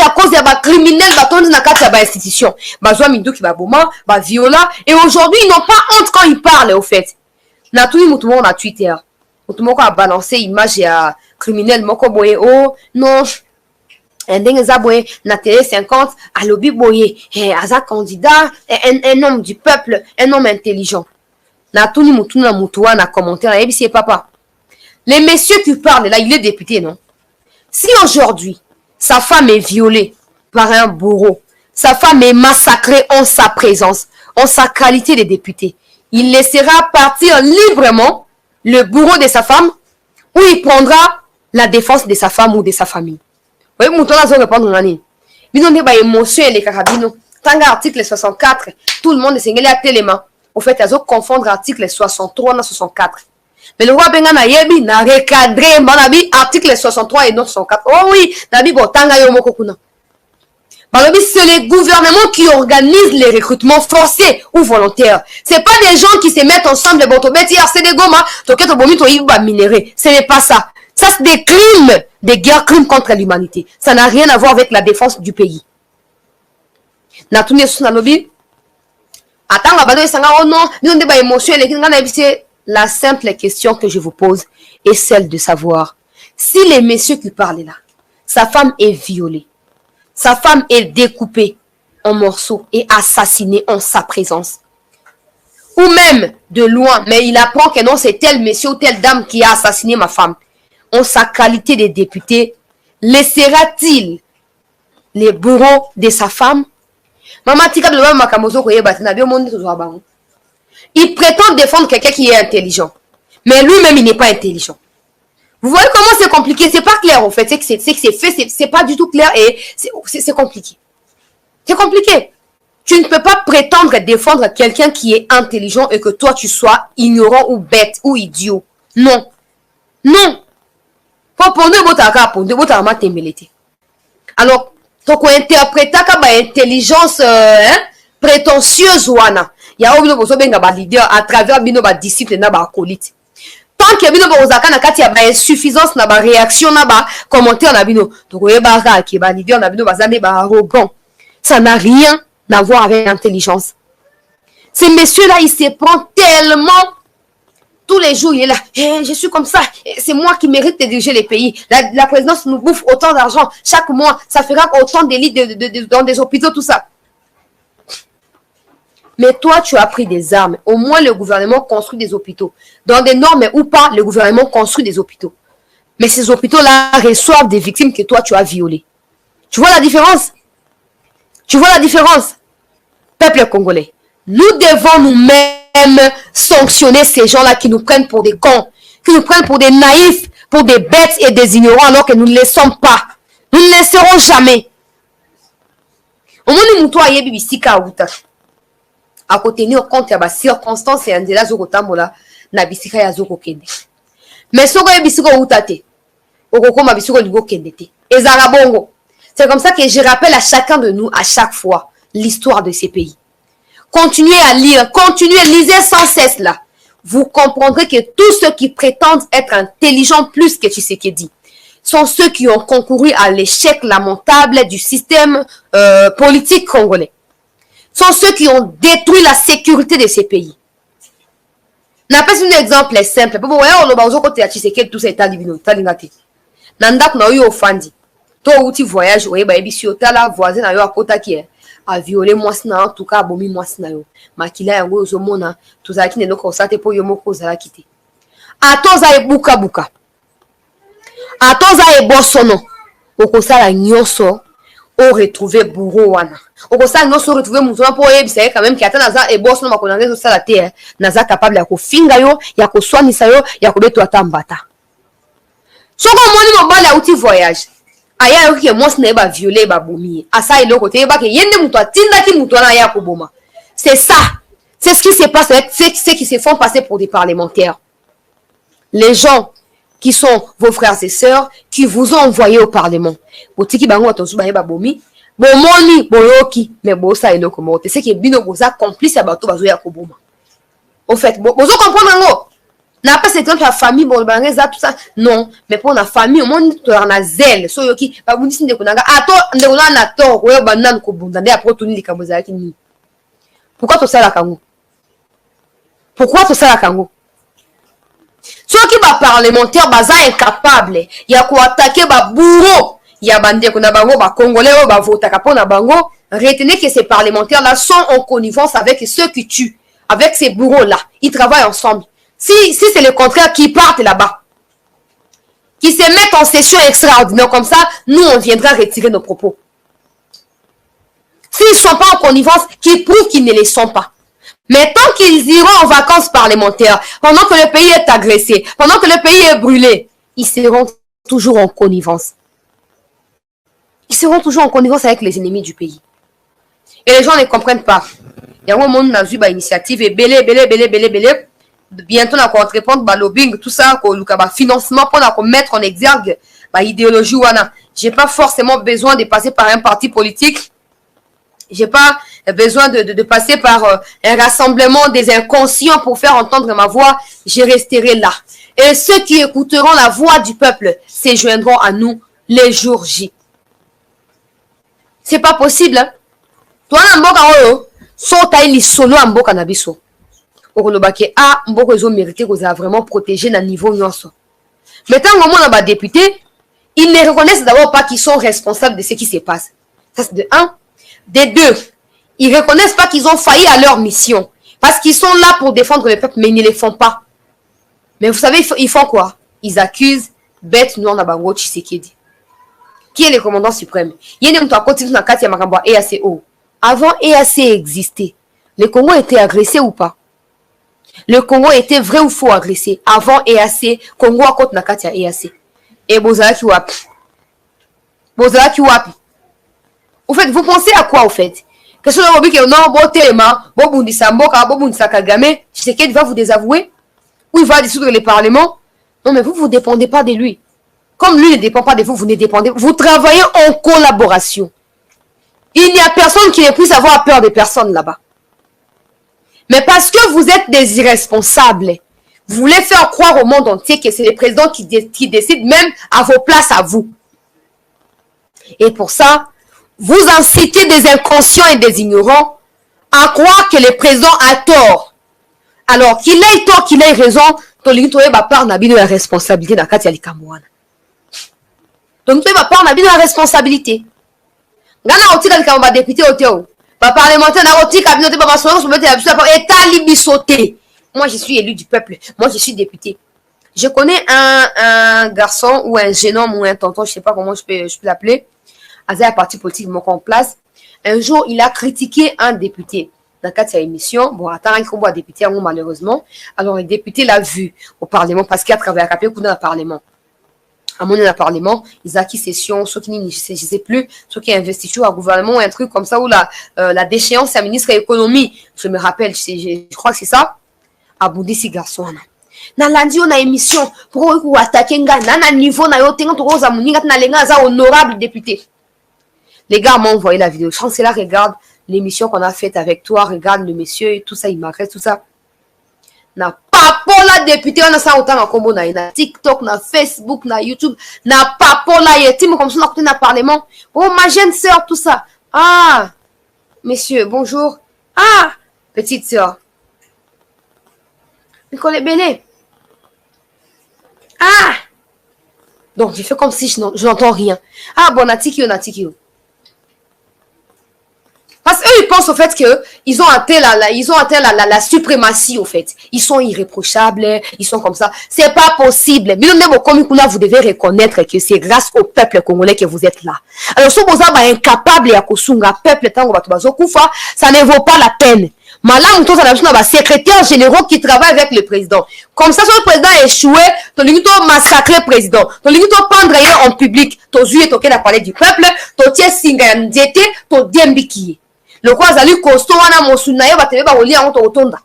à cause ya ba criminels batondi na kati ya ba institution. Bazwa minduki ba boma, ba viola et aujourd'hui ils n'ont pas honte quand ils parlent au fait. Na tout le monde na Twitter. Tout le monde a balancé image ya criminel moko boye oh non. Ndenge za boye na télé 50 à lobby boye aza candidat un homme du peuple, un homme intelligent. Na tout le monde na mutuwa na commentaire et c'est papa. Les messieurs qui parlent là, il est député non? Si aujourd'hui, sa femme est violée par un bourreau, sa femme est massacrée en sa présence, en sa qualité de député, il laissera partir librement le bourreau de sa femme ou il prendra la défense de sa femme ou de sa famille. Vous voyez, Moutola zo répondre nani. Bino ne ba émotion et les carabino. Tanga article 64, tout le monde est singeli à téléma. Au fait, ils ont confondre article 63 et 64. Mais le roi Bengana yebi na recadré manabi article 63 et non 64. Oh oui, nabi botanga yo moko kuna. Balobi c'est les gouvernements qui organisent les recrutements forcés ou volontaires. C'est pas des gens qui se mettent ensemble bon to beti c'est des goma to keto bomi to yiba minéré. Ce n'est pas ça. Ça c'est des crimes, des guerres, crimes contre l'humanité. Ça n'a rien à voir avec la défense du pays. Na tuni suna lobi atanga bado sanga oh non, ni on débat émotion les kinga na bise La simple question que je vous pose est celle de savoir si les messieurs qui parlent là, sa femme est violée, sa femme est découpée en morceaux et assassinée en sa présence. Ou même de loin, mais il apprend que non, c'est tel monsieur ou telle dame qui a assassiné ma femme. En sa qualité de député, laissera-t-il les bourreaux de sa femme? Il prétend défendre quelqu'un qui est intelligent, mais lui-même il n'est pas intelligent. Vous voyez comment c'est compliqué? C'est pas clair en fait, c'est que c'est fait, c'est pas du tout clair et c'est compliqué. C'est compliqué. Tu ne peux pas prétendre défendre quelqu'un qui est intelligent et que toi tu sois ignorant ou bête ou idiot. Non. Non. Alors, tu peux interpréter comme intelligence prétentieuse wana. Il y a un leader à travers bino ba disciple na ba acolyte. Tant que bino ba ozaka na kati ya ba insuffisance na ba réaction na ba commentaire na bino, to koyeba ka ki ba leader na bino bazane ba arrogant. Ça n'a rien à voir avec l'intelligence. Ces messieurs-là, ils se prennent tellement. Tous les jours, il est là. Je suis comme ça. C'est moi qui mérite de diriger les pays. La présidence nous bouffe autant d'argent. Chaque mois, ça fera autant de lits dans des hôpitaux, tout ça. Mais toi, tu as pris des armes. Au moins, le gouvernement construit des hôpitaux. Dans des normes ou pas, le gouvernement construit des hôpitaux. Mais ces hôpitaux-là reçoivent des victimes que toi, tu as violées. Tu vois la différence? Tu vois la différence? Peuple congolais, nous devons nous-mêmes sanctionner ces gens-là qui nous prennent pour des cons, qui nous prennent pour des naïfs, pour des bêtes et des ignorants alors que nous ne le sommes pas. Nous ne le serons jamais. Au moins, nous avons dit que à tenir compte de circonstances et de la zokotambola na bisika ya zoko kende. Mais soko ye bisiko utate. Okokoma bisiko ligo kende te. Ezara bongo. C'est comme ça que je rappelle à chacun de nous à chaque fois l'histoire de ces pays. Continuez à lire, continuez, lisez sans cesse là. Vous comprendrez que tous ceux qui prétendent être intelligents plus que Tshisekedi sont ceux qui ont concouru à l'échec lamentable du système politique congolais. Sont ceux qui ont détruit la sécurité de ces pays. N'a pas un exemple simple. Pour vous, on va côté à Tshisekedi tout ça est talibino, talingate. Nandak na yo ofandi. Toi outil voyage, oui, bah ebi la voisine na yo akota qui a violé moi en tout cas abomi moi na yo. Makila yango ozomona tuzaki ne loko sate po yo moko zala kité. Atoza e buka buka. Atoza e bosono. Okosala nyonso o retrouver bourreau wana. Okosala nyonso retrouver muzo po yebisa quand même ki ata naza e bosono makona ngezo sala te naza capable ya kofinga yo, ya koswanisa yo, ya kobeto ata mbata. Soko moni mobali a outil voyage. Aya yo ki mwasi na eba violé ba bomi. Asa iloko te eba ke yende muto atinda ki muto na ya koboma. C'est ça. C'est ce qui se passe avec ceux qui se font passer pour des parlementaires. Les gens qui sont vos frères et sœurs qui vous ont envoyé au parlement. Botiki bango atosu ba eba bomi. Bomoni boyoki mais bosa iloko mote. C'est que bino boza complice ya bato bazo ya koboma. Au fait, bozo comprendre ngo. N'a pas cette la famille bon baneza tout ça non mais pour la famille au moins tu en a zèle so yoki ba bundisi ndeko nanga ato ndeko na to ko yo banane ko bunda nde après tout ni likamboza yaki ni pourquoi to sala kango so ki ba parlementaire baza incapable ya ko attaquer ba bourreau ya bande ko na bango ba congolais ba votaka pona bango. Retenez que ces parlementaires là sont en connivence avec ceux qui tuent, avec ces bourreaux là, ils travaillent ensemble. Si c'est le contraire, qui partent là-bas, qui se mettent en session extraordinaire comme ça, nous, on viendra retirer nos propos. S'ils ne sont pas en connivence, qu'ils prouvent qu'ils ne les sont pas. Mais tant qu'ils iront en vacances parlementaires, pendant que le pays est agressé, pendant que le pays est brûlé, ils seront toujours en connivence. Ils seront toujours en connivence avec les ennemis du pays. Et les gens ne comprennent pas. Il y a un moment où on a vu une initiative et belé. Bientôt, on va répondre au lobbying, tout ça, au financement pour mettre en exergue l'idéologie. Je n'ai pas forcément besoin de passer par un parti politique. Je n'ai pas besoin de passer par un rassemblement des inconscients pour faire entendre ma voix. Je resterai là. Et ceux qui écouteront la voix du peuple se joindront à nous les jours J. C'est pas possible. Toi, Mboka, solo Mboka Nabiso. okolobake ah mboko ezo mérité que ça vraiment protégé na niveau nyonso. Mais tant au moins na député, ils ne reconnaissent d'abord pas qu'ils sont responsables de ce qui se passe. Ça c'est de un. De deux, ils reconnaissent pas qu'ils ont failli à leur mission parce qu'ils sont là pour défendre le peuple mais ils ne le font pas. Mais vous savez ils font quoi? Ils accusent Bête Noir na bango Tshisekedi. Qui est le commandant suprême? Il y a un côté na kati ya makambo EACO. Avant EAC existait, le Congo était agressé ou pas? Le Congo était vrai ou faux agressé? Avant EAC, Congo a côté na kati ya EAC. Et bozalaki wapi? Bozalaki wapi? Au fait, vous pensez à quoi au fait? Que ce soit que non, bon téléma, bon bundisa mboka, bon bundisa Kagame, Tshisekedi va vous désavouer? Ou il va dissoudre le Parlement? Non mais vous ne dépendez pas de lui. Comme lui ne dépend pas de vous, vous ne dépendez. Vous travaillez en collaboration. Il n'y a personne qui ne puisse avoir peur de personne là-bas. Mais parce que vous êtes des irresponsables, vous voulez faire croire au monde entier que c'est le président qui décide même à vos places à vous. Et pour ça, vous incitez des inconscients et des ignorants à croire que le président a tort. Alors qu'il ait tort, qu'il ait raison, donc part de la responsabilité dans Katia Likamouana. Donc tu vas part de la responsabilité. Gana otika likamba député oteo. Ba parlementaire na otika binote ba masolo so mettre la état libisoté. Moi je suis élu du peuple. Moi je suis député. Je connais un garçon ou un jeune homme ou un tonton, je sais pas comment je peux l'appeler. Azay un parti politique mon en place. Un jour, il a critiqué un député dans le cadre de sa émission. Bon, attends, il faut un député malheureusement. Alors le député l'a vu au Parlement parce qu'il a travaillé à dans le Parlement. À mon le Parlement, ils ont acquis session, ceux qui je sais plus, ceux qui investissent au gouvernement, un truc comme ça, où la déchéance, la ministre de l'économie, je me rappelle, je crois que c'est ça, à Boudissi garçon. Na lundi, on a émission pour attaquer un gars, na niveau, na yoté, on trouve na lenga, honorable député. Les gars m'ont envoyé la vidéo. Chancela, regarde l'émission qu'on a faite avec toi, regarde le monsieur et tout ça, il m'agresse, tout ça. Na papola député on a ça autant en combo na TikTok na Facebook na YouTube na papola yetim comme ça on a côté na parlement. Oh ma jeune sœur tout ça. Ah messieurs bonjour. Ah petite sœur. Nicole Béné. Ah donc je fais comme si je n'entends rien. Ah bon natiki. Parce qu'eux, ils pensent au fait qu'ils ont atteint la suprématie, au fait. Ils sont irréprochables, ils sont comme ça. C'est pas possible. Mais vous devez reconnaître que c'est grâce au peuple congolais que vous êtes là. Alors, si vous êtes incapable à kosunga peuple, ça ne vaut pas la peine. Malam, tout ça, la secrétaire généraux qui travaille avec le président. Comme ça, si le président a échoué, tu as massacré le président. Tu as pendre en public. Tu as parlé du peuple. Tu as singa ndiete, tu as dembiki. Le roi Zali Kosto wana mosunaye va te ba oli en otonda.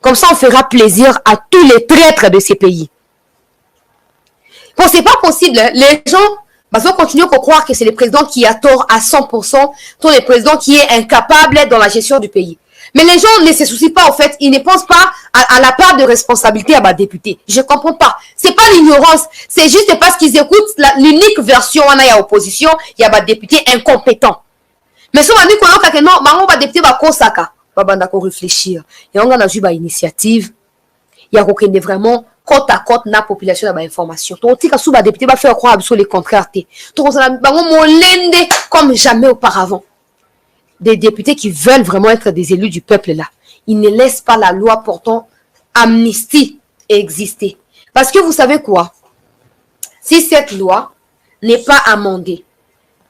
Comme ça on fera plaisir à tous les traîtres de ces pays. Bon, c'est pas possible, les gens vont continuer à croire que c'est le président qui a tort à 100%, tout le président qui est incapable dans la gestion du pays. Mais les gens ne se soucient pas, en fait, ils ne pensent pas à la part de responsabilité à ma députée. Je comprends pas. C'est pas l'ignorance, c'est juste parce qu'ils écoutent l'unique version wana ya opposition, il y a ma députée incompétent. Mais si on dit que non, on va député va kosaka, va réfléchir. Et on a eu une initiative, il y a vraiment côte à côte na population na ba information. Donc si ka député va faire croire sur les contraires té. Donc ça va molende comme jamais auparavant. Des députés qui veulent vraiment être des élus du peuple là. Ils ne laissent pas la loi portant amnistie exister. Parce que vous savez quoi? Si cette loi n'est pas amendée,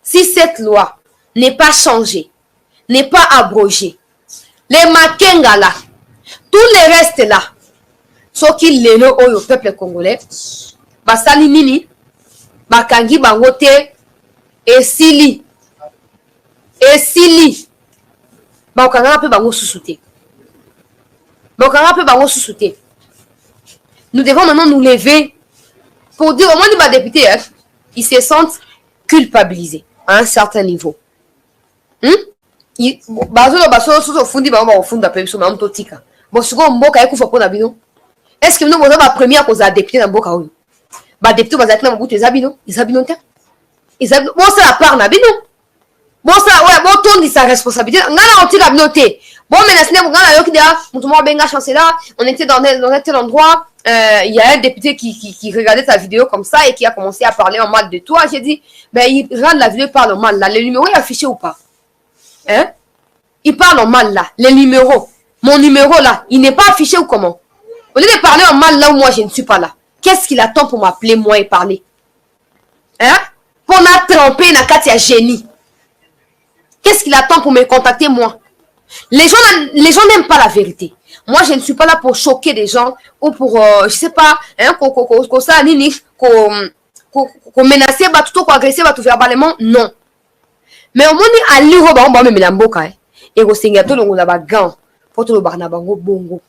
si cette loi n'est pas changé, n'est pas abrogé. Les Makenga là, tout le reste là, ce qui les au peuple congolais, basali nini, bakangi bangote, esili, bakanga pe bango susute. Bakanga pe bango susute. Nous devons maintenant nous lever pour dire au moins les députés, hein, ils se sentent culpabilisés à un certain niveau. Est-ce que nous avons la première cause à député dans Boka? Député va être dans Bout des Abino, les Abino. Bon, c'est la part Nabino. Bon, ça, ouais, bon, ton dit sa responsabilité. On a anti communauté. Bon, maintenant, on était dans un tel endroit. Il y a un député qui regardait ta vidéo comme ça et qui a commencé à parler en mal de toi. J'ai dit, ben, il regarde la vidéo, il parle en mal là. Le numéro est affiché ou pas? Hein? Il parle en mal là. Les numéros. Mon numéro là, il n'est pas affiché ou comment? Au lieu de parler en mal là où moi je ne suis pas là. Qu'est-ce qu'il attend pour m'appeler moi et parler? Hein? Pour m'a trompé dans Katia génie. Qu'est-ce qu'il attend pour me contacter moi? Les gens n'aiment pas la vérité. Moi, je ne suis pas là pour choquer des gens ou pour, je sais pas, hein, qu'on ça, nini, qu'on menacer, bah, tout, qu'on agresser, bah, tout verbalement, non. Mais au moins, à l'iro, bah, on va me mettre en boca, et au Singato, on a des gants, pour tout le barnabango bongo.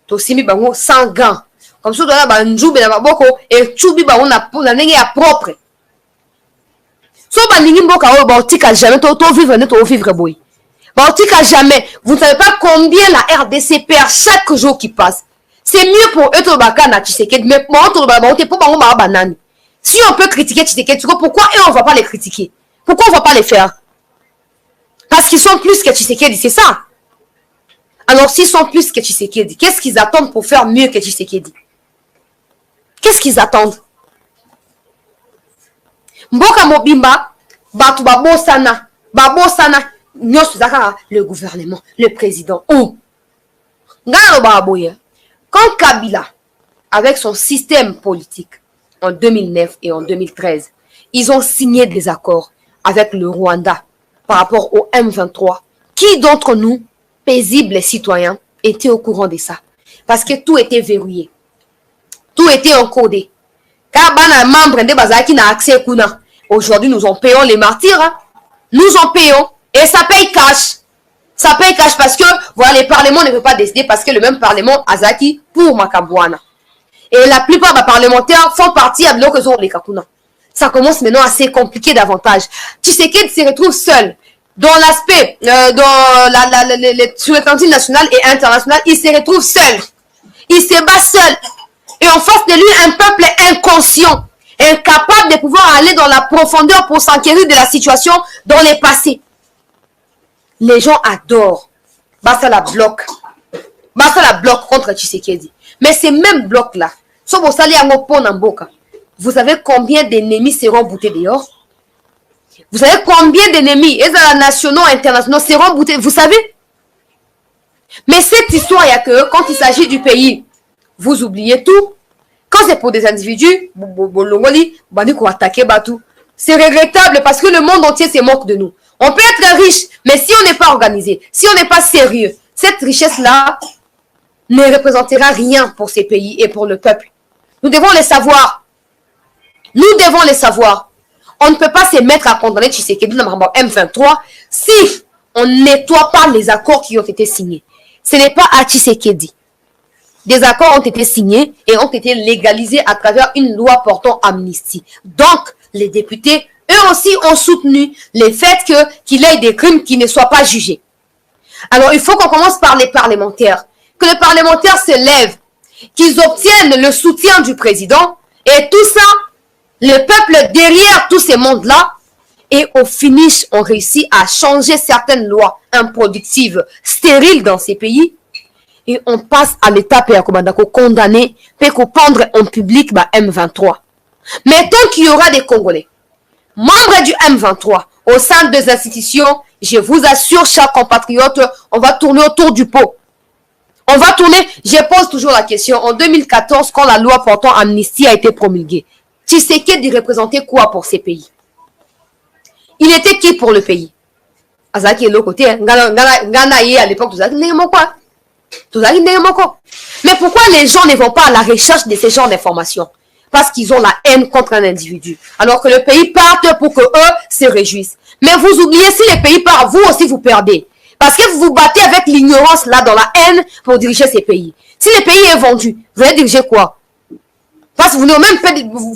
To simi bango sans gants. Comme ça, on a un joub et un boko, et tchoubi, bah, on a n'est propre. So, bah, n'ingin boka, oh, bah, tika jamais, to vivre, ne to vivre, boy. Baltique jamais. Vous ne savez pas combien la RDC perd chaque jour qui passe. C'est mieux pour eux de Tshisekedi, mais si on peut critiquer Tshisekedi, pourquoi eux on ne va pas les critiquer? Pourquoi on ne va pas les faire? Parce qu'ils sont plus que Tshisekedi, c'est ça. Alors s'ils sont plus que Tshisekedi, qu'est-ce qu'ils attendent pour faire mieux que Tshisekedi? Qu'est-ce qu'ils attendent? Mboka Mobimba, Batu Babosana, Babosana. Le gouvernement, le président. Oh. Quand Kabila, avec son système politique, en 2009 et en 2013, ils ont signé des accords avec le Rwanda par rapport au M23, qui d'entre nous, paisibles citoyens, étaient au courant de ça? Parce que tout était verrouillé. Tout était encodé. Car un membre de Bazaki n'a accès à Kuna. Aujourd'hui, nous en payons les martyrs. Hein? Nous en payons. Et ça paye cash. Ça paye cash parce que, voilà, les parlements ne peuvent pas décider parce que le même parlement a Zaki pour Makabouana. Et la plupart des parlementaires font partie à l'occasion des Kakuna. Ça commence maintenant à se compliquer davantage. Tshisekedi se retrouve seul. Dans l'aspect, sur le candidat national et international, il se retrouve seul. Il se bat seul. Et en face de lui, un peuple inconscient, incapable de pouvoir aller dans la profondeur pour s'enquérir de la situation dans le passé. Les gens adorent. Basta la bloc contre Tshisekedi. Mais ces mêmes blocs-là, vous savez combien d'ennemis seront boutés dehors? Vous savez combien d'ennemis, nationaux, internationaux, seront boutés? Vous savez? Mais cette histoire, il y a que quand il s'agit du pays, vous oubliez tout. Quand c'est pour des individus, c'est regrettable parce que le monde entier se moque de nous. On peut être riche, mais si on n'est pas organisé, si on n'est pas sérieux, cette richesse-là ne représentera rien pour ces pays et pour le peuple. Nous devons les savoir. Nous devons les savoir. On ne peut pas se mettre à condamner Tshisekedi dans M23 si on ne nettoie pas les accords qui ont été signés. Ce n'est pas à Tshisekedi. Des accords ont été signés et ont été légalisés à travers une loi portant amnistie. Donc, les députés, eux aussi, ont soutenu le fait qu'il y ait des crimes qui ne soient pas jugés. Alors, il faut qu'on commence par les parlementaires. Que les parlementaires se lèvent, qu'ils obtiennent le soutien du président et tout ça, le peuple derrière tous ces mondes-là, et au finish, on réussit à changer certaines lois improductives, stériles dans ces pays, et on passe à l'étape et à condamner, et pendre en public M23. Mais tant qu'il y aura des Congolais, membres du M23, au sein des institutions, je vous assure, chers compatriotes, on va tourner autour du pot. On va tourner, je pose toujours la question, en 2014, quand la loi portant amnistie a été promulguée, Tshisekedi représentait quoi pour ces pays? Il était qui pour le pays? Azaki est l'autre côté, Ghana à l'époque, mais pourquoi les gens ne vont pas à la recherche de ces genres d'informations? Parce qu'ils ont la haine contre un individu. Alors que le pays parte pour que eux se réjouissent. Mais vous oubliez, si les pays partent, vous aussi vous perdez. Parce que vous vous battez avec l'ignorance là, dans la haine, pour diriger ces pays. Si le pays est vendu, vous allez diriger quoi? Parce que vous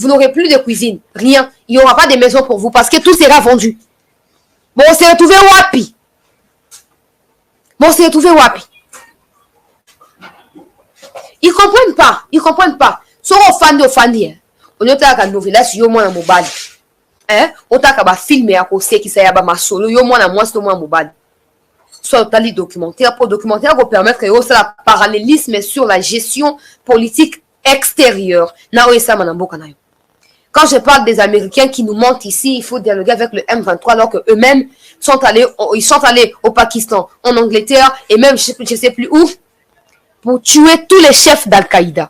n'aurez plus de cuisine, rien. Il n'y aura pas de maison pour vous parce que tout sera vendu. Bon, on s'est retrouvé wapi. Ils comprennent pas. Sont au fan. On est à la nouvelle, sur moi mobile. Otaka ba film ya kose qui ça ba masolo yo mwana mwasi to mwana mobali. Soit tali documentaire pour documentaire pour permettre que ça parallélisme sur la gestion politique extérieure. Na oesa manamboka na yo. Quand je parle des Américains qui nous mentent ici, il faut dialoguer avec le M23 alors que eux-mêmes sont allés au Pakistan, en Angleterre et même je sais plus où pour tuer tous les chefs d'Al-Qaïda.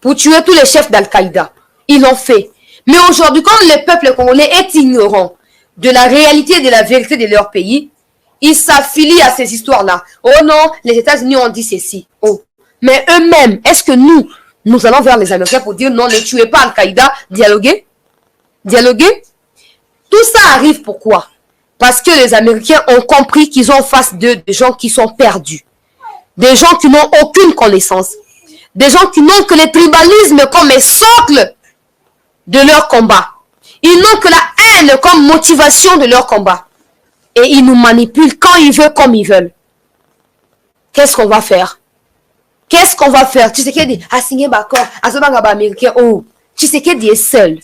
Pour tuer tous les chefs d'Al-Qaïda. Ils l'ont fait. Mais aujourd'hui, comme le peuple congolais est ignorant de la réalité et de la vérité de leur pays, ils s'affilient à ces histoires-là. Oh non, les États-Unis ont dit ceci. Oh. Mais eux-mêmes, est-ce que nous allons vers les Américains pour dire non, ne tuez pas Al-Qaïda, dialoguer? Dialoguer? Tout ça arrive pourquoi? Parce que les Américains ont compris qu'ils ont en face d'eux des gens qui sont perdus. Des gens qui n'ont aucune connaissance. Des gens qui n'ont que le tribalisme comme socle de leur combat. Ils n'ont que la haine comme motivation de leur combat. Et ils nous manipulent quand ils veulent, comme ils veulent. Qu'est-ce qu'on va faire? Qu'est-ce qu'on va faire? Tshisekedi a signé d'accord. Azobanga ba américain. Oh, Tshisekedi est seul.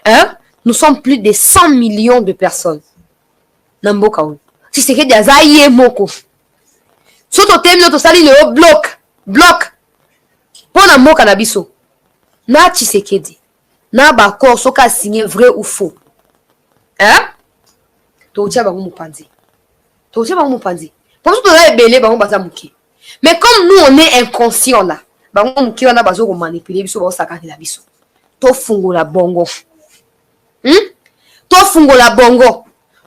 Hein? Nous sommes plus de 100 millions de personnes. Namboka ou. Tshisekedi a zaïe moko. Soto temno to sali le bloc. Bloc. Pona moka na biso. Na Tshisekedi. Na bakor soka signé vrai ou faux. Hein? Totia bango mupanzi. Totia bango mupanzi. Parce que là belé bango baza muki. Mais comme nous on est inconscient là, bango muki wana bazo ko manipuler biso ba sakaki la biso. To fungola bongo. To fungola bongo.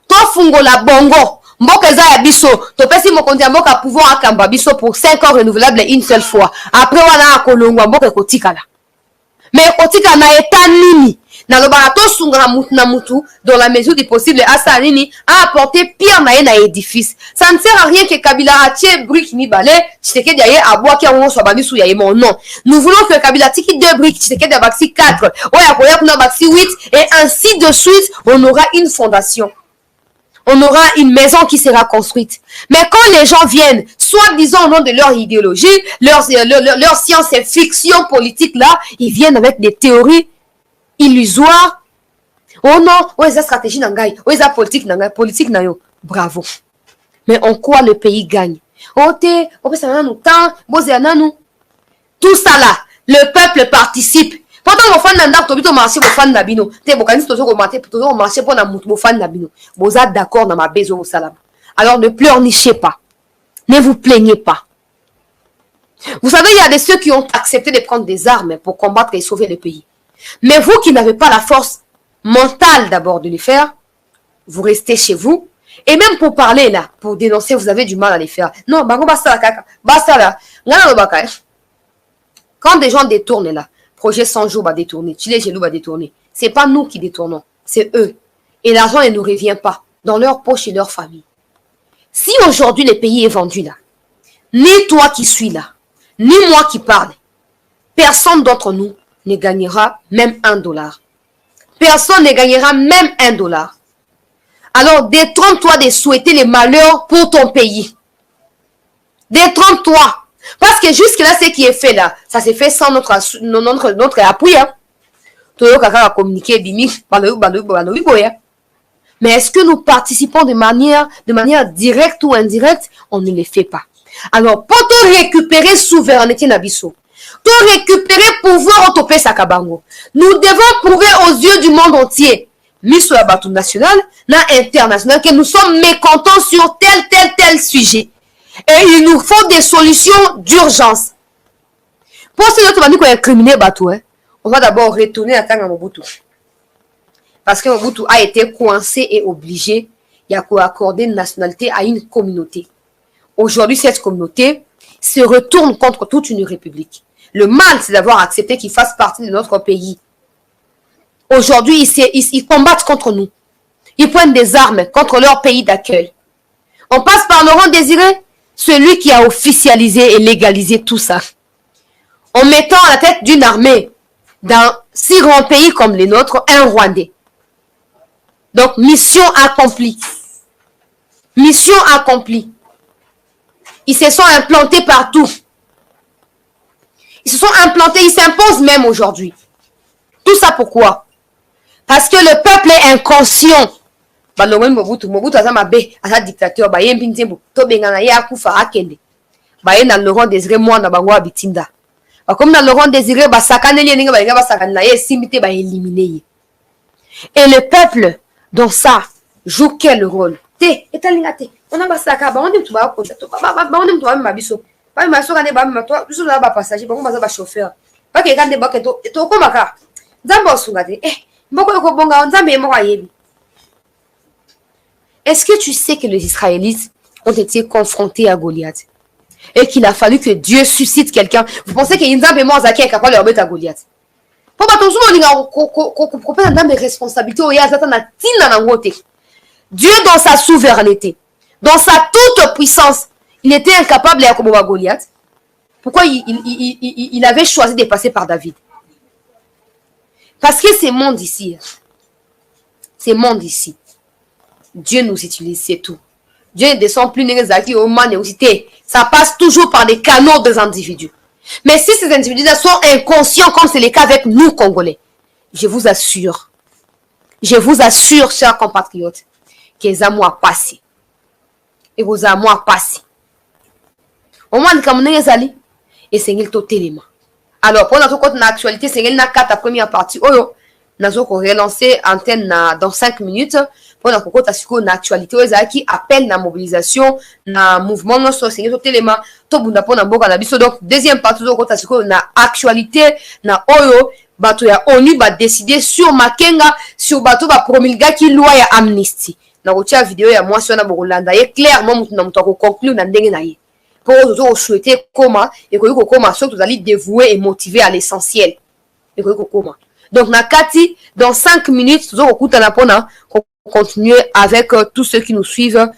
To fungola bongo. Mboka eza ya biso, to pesi mokonzi ya mboka pouvoir akamba biso pour 5 ans renouvelables une seule fois. Après wana akolongwa mboka ekotikala. Mais ekotika na état nini? Na lobaka to sunga mutu na mutu dans la mesure du possible asa nini a apporter pierre na ye na édifice. Ça ne sert à rien que Kabila atie brique ni balé, Tshisekedi aye aboa ki on so bandi sou ya mon non. Nous voulons que Kabila tiki 2 briques, Tshisekedi abaxi 4, oya koya kuna baxi 8 et ainsi de suite, on aura une fondation. On aura une maison qui sera construite. Mais quand les gens viennent, soi-disant au nom de leur idéologie, leur science et fiction politique là, ils viennent avec des théories illusoires. Oh non, oh esa stratégie nangai, oh esa politique nangai, politique nayo. Bravo. Mais en quoi le pays gagne? Oh te, oh ça n'a nous temps, bozé nanou. Tout ça là, le peuple participe. Pourtant, on fait un acte, on marché pour fan d'abino. T'es bon, quand on marché pour un fan d'abino. Vous êtes d'accord dans ma besoin au salam. Alors ne pleurnichez pas. Ne vous plaignez pas. Vous savez, il y a des ceux qui ont accepté de prendre des armes pour combattre et sauver le pays. Mais vous qui n'avez pas la force mentale d'abord de les faire, vous restez chez vous. Et même pour parler là, pour dénoncer, vous avez du mal à les faire. Non, bango basta la kaka. Basta là. Quand des gens détournent là, projet 100 jours va détourner, Chile Gelou va détourner. C'est pas nous qui détournons, c'est eux. Et l'argent ne nous revient pas dans leur poche et leur famille. Si aujourd'hui le pays est vendu là, ni toi qui suis là, ni moi qui parle, personne d'entre nous ne gagnera même $1. Personne ne gagnera même $1. Alors détrompe-toi de souhaiter les malheurs pour ton pays. Détrompe-toi. Parce que jusque-là, ce qui est fait là, ça s'est fait sans notre appui. Hein. Mais est-ce que nous participons de manière directe ou indirecte? On ne le fait pas. Alors, pour te récupérer souveraineté Nabiso, pour récupérer pouvoir autopé Sakabango, nous devons prouver aux yeux du monde entier, mis sur la bâton national, international, que nous sommes mécontents sur tel sujet. Et il nous faut des solutions d'urgence. Pour ce que nous avons incriminé Batou, on va d'abord retourner à Kanga Mobutu. Parce que Mobutu a été coincé et obligé d'accorder une nationalité à une communauté. Aujourd'hui, cette communauté se retourne contre toute une république. Le mal, c'est d'avoir accepté qu'ils fassent partie de notre pays. Aujourd'hui, ils combattent contre nous. Ils prennent des armes contre leur pays d'accueil. On passe par Laurent Désiré, celui qui a officialisé et légalisé tout ça. En mettant à la tête d'une armée dans 6 grands pays comme les nôtres, un Rwandais. Donc, mission accomplie. Mission accomplie. Ils se sont implantés partout. Ils se sont implantés, ils s'imposent même aujourd'hui. Tout ça pourquoi? Parce que le peuple est inconscient. Mobutu aza mabe, aza dictateur, ba yembi nzembo, to bengana ye akufa akende. Ba ye na Laurent Désiré mwana bango abitinda. Ba comme na Laurent Désiré ba sakaneli ninga ba nga ba sakana ye simité ba éliminer. Et le peuple dans ça joue quel rôle? Te etalinga te. On a ba saka ba on dit tout ba ko ba on dit tout ba mabiso. Ba maso kane ba mato, biso na ba passager ba ba chauffeur. Ba ke kande ba ke to ko maka. Nzambo sunga te. Mboko ko bonga nzambe mo yebi. Est-ce que tu sais que les Israélites ont été confrontés à Goliath et qu'il a fallu que Dieu suscite quelqu'un? Vous pensez que Nzambe mo Zaki est capable de leur mettre à Goliath? Pour pas tout le monde des responsabilités au Dieu dans sa souveraineté, dans sa toute puissance, il était incapable de combattre Goliath. Pourquoi il avait choisi de passer par David? Parce que ce monde ici, Dieu nous utilise, c'est tout. Dieu ne descend plus ça passe toujours par les canaux des individus. Mais si ces individus sont inconscients, comme c'est le cas avec nous, Congolais, je vous assure, chers compatriotes, que les amours ont passé. Et vos amours ont passé. Au moins, comme nous allons, et c'est un élément. Alors, pour notre côté, l'actualité, c'est une première partie. Nous allons relancer l'antenne dans 5 minutes. Pour notre côté, c'est une actualité qui appelle la mobilisation, le mouvement, c'est un élément. Donc, deuxième partie, c'est une actualité, bato ya ONU ba décider sur Makenga, sur bato ba promulga ki loi ya amnistie. Na kotia vidéo ya mwasi wana bokolanda ye clairement mutu na mutu ko conclure na ndenge na ye. Pour autres souhaiter comment et ko koma surtout allez dévouer et motiver à l'essentiel. Et ko koma. Donc na kati dans 5 minutes nous okutana pona continuer avec tous ceux qui nous suivent